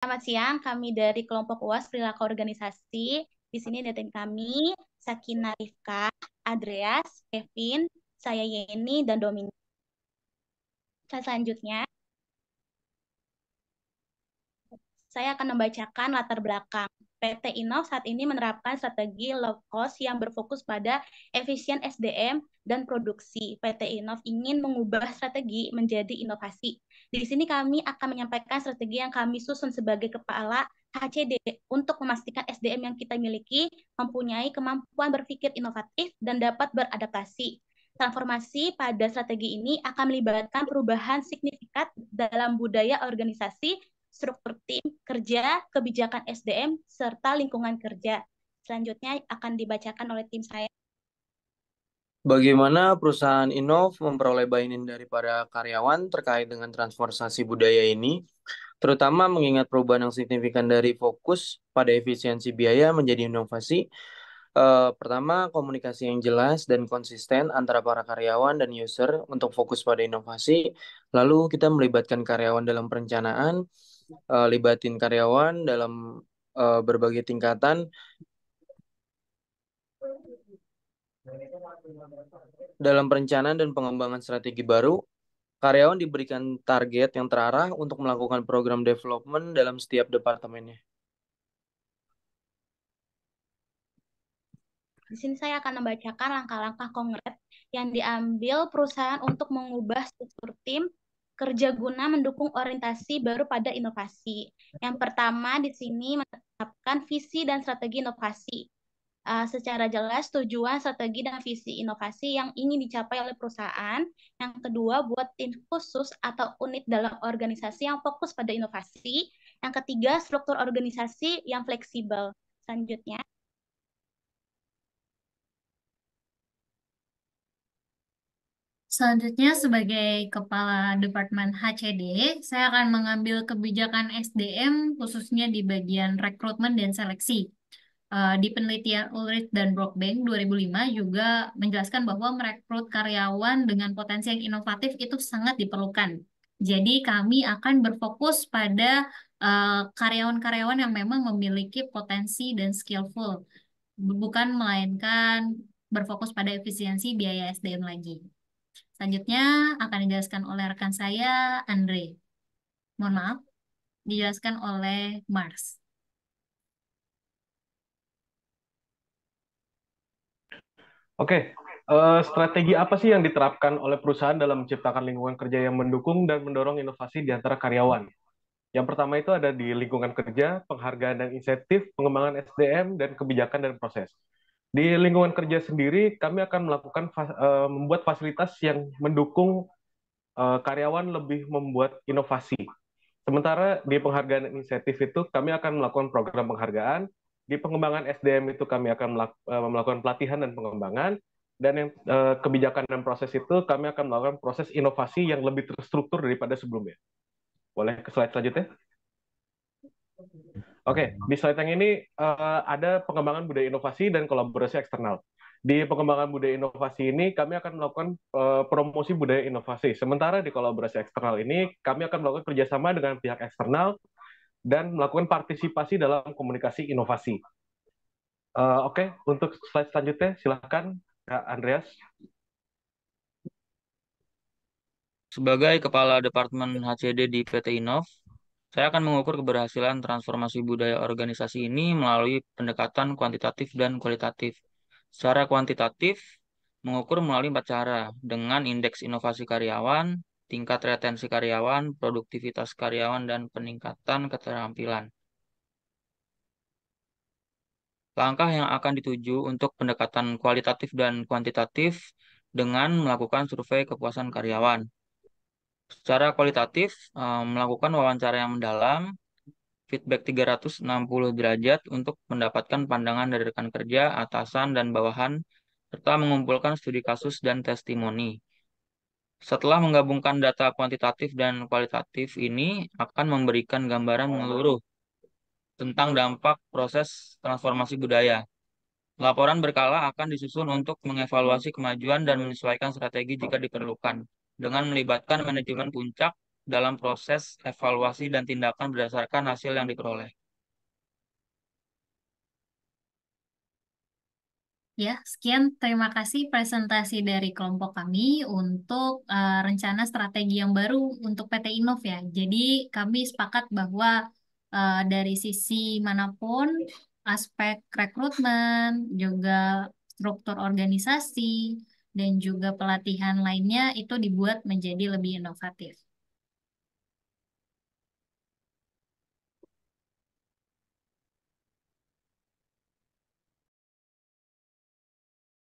Selamat siang, kami dari kelompok UAS Perilaku Organisasi. Di sini ada tim kami, Sakina Rifka, Andreas, Kevin, saya Yeni, dan Dominic. Selanjutnya, saya akan membacakan latar belakang. PT Innov saat ini menerapkan strategi low cost yang berfokus pada efisien SDM dan produksi. PT Innov ingin mengubah strategi menjadi inovasi. Di sini kami akan menyampaikan strategi yang kami susun sebagai kepala HCD untuk memastikan SDM yang kita miliki mempunyai kemampuan berpikir inovatif dan dapat beradaptasi. Transformasi pada strategi ini akan melibatkan perubahan signifikan dalam budaya organisasi, struktur tim kerja, kebijakan SDM, serta lingkungan kerja. Selanjutnya akan dibacakan oleh tim saya. Bagaimana perusahaan Innov memperoleh buy-in dari para karyawan terkait dengan transformasi budaya ini, terutama mengingat perubahan yang signifikan dari fokus pada efisiensi biaya menjadi inovasi. Pertama, komunikasi yang jelas dan konsisten antara para karyawan dan user untuk fokus pada inovasi. Lalu kita melibatkan karyawan dalam perencanaan, libatin karyawan dalam berbagai tingkatan. Dalam perencanaan dan pengembangan strategi baru, karyawan diberikan target yang terarah untuk melakukan program development dalam setiap departemennya. Di sini saya akan membacakan langkah-langkah konkret yang diambil perusahaan untuk mengubah struktur tim kerja guna mendukung orientasi baru pada inovasi. Yang pertama di sini menetapkan visi dan strategi inovasi. Secara jelas tujuan, strategi, dan visi inovasi yang ingin dicapai oleh perusahaan. Yang kedua, buat tim khusus atau unit dalam organisasi yang fokus pada inovasi. Yang ketiga, struktur organisasi yang fleksibel. Selanjutnya, Selanjutnya, sebagai Kepala Departemen HCD, saya akan mengambil kebijakan SDM khususnya di bagian rekrutmen dan seleksi. Di penelitian Ulrich dan Brockbank 2005 juga menjelaskan bahwa merekrut karyawan dengan potensi yang inovatif itu sangat diperlukan. Jadi kami akan berfokus pada karyawan-karyawan yang memang memiliki potensi dan skillful, bukan melainkan berfokus pada efisiensi biaya SDM lagi. Selanjutnya akan dijelaskan oleh rekan saya, Andre. Mohon maaf, dijelaskan oleh Mars. Oke, strategi apa sih yang diterapkan oleh perusahaan dalam menciptakan lingkungan kerja yang mendukung dan mendorong inovasi di antara karyawan? Yang pertama itu ada di lingkungan kerja, penghargaan dan insentif, pengembangan SDM, dan kebijakan dan proses. Di lingkungan kerja sendiri, kami akan melakukan membuat fasilitas yang mendukung karyawan lebih membuat inovasi. Sementara di penghargaan dan insentif itu, kami akan melakukan program penghargaan. Di pengembangan SDM itu kami akan melakukan pelatihan dan pengembangan. Dan yang kebijakan dan proses itu kami akan melakukan proses inovasi yang lebih terstruktur daripada sebelumnya. Boleh ke slide selanjutnya? Oke, di slide yang ini ada pengembangan budaya inovasi dan kolaborasi eksternal. Di pengembangan budaya inovasi ini, kami akan melakukan promosi budaya inovasi. Sementara di kolaborasi eksternal ini, kami akan melakukan kerjasama dengan pihak eksternal dan melakukan partisipasi dalam komunikasi inovasi. Oke, untuk slide selanjutnya, silakan Kak Andreas. Sebagai Kepala Departemen HCD di PT Innov, saya akan mengukur keberhasilan transformasi budaya organisasi ini melalui pendekatan kuantitatif dan kualitatif. Secara kuantitatif, mengukur melalui 4 cara, dengan indeks inovasi karyawan, tingkat retensi karyawan, produktivitas karyawan, dan peningkatan keterampilan. Langkah yang akan dituju untuk pendekatan kualitatif dan kuantitatif dengan melakukan survei kepuasan karyawan. Secara kualitatif, melakukan wawancara yang mendalam, feedback 360 derajat untuk mendapatkan pandangan dari rekan kerja, atasan, dan bawahan, serta mengumpulkan studi kasus dan testimoni. Setelah menggabungkan data kuantitatif dan kualitatif ini akan memberikan gambaran menyeluruh tentang dampak proses transformasi budaya. Laporan berkala akan disusun untuk mengevaluasi kemajuan dan menyesuaikan strategi jika diperlukan, dengan melibatkan manajemen puncak dalam proses evaluasi dan tindakan berdasarkan hasil yang diperoleh. Ya, sekian. Terima kasih presentasi dari kelompok kami untuk rencana strategi yang baru untuk PT Innov ya. Jadi kami sepakat bahwa dari sisi manapun, aspek rekrutmen, juga struktur organisasi, dan juga pelatihan lainnya itu dibuat menjadi lebih inovatif.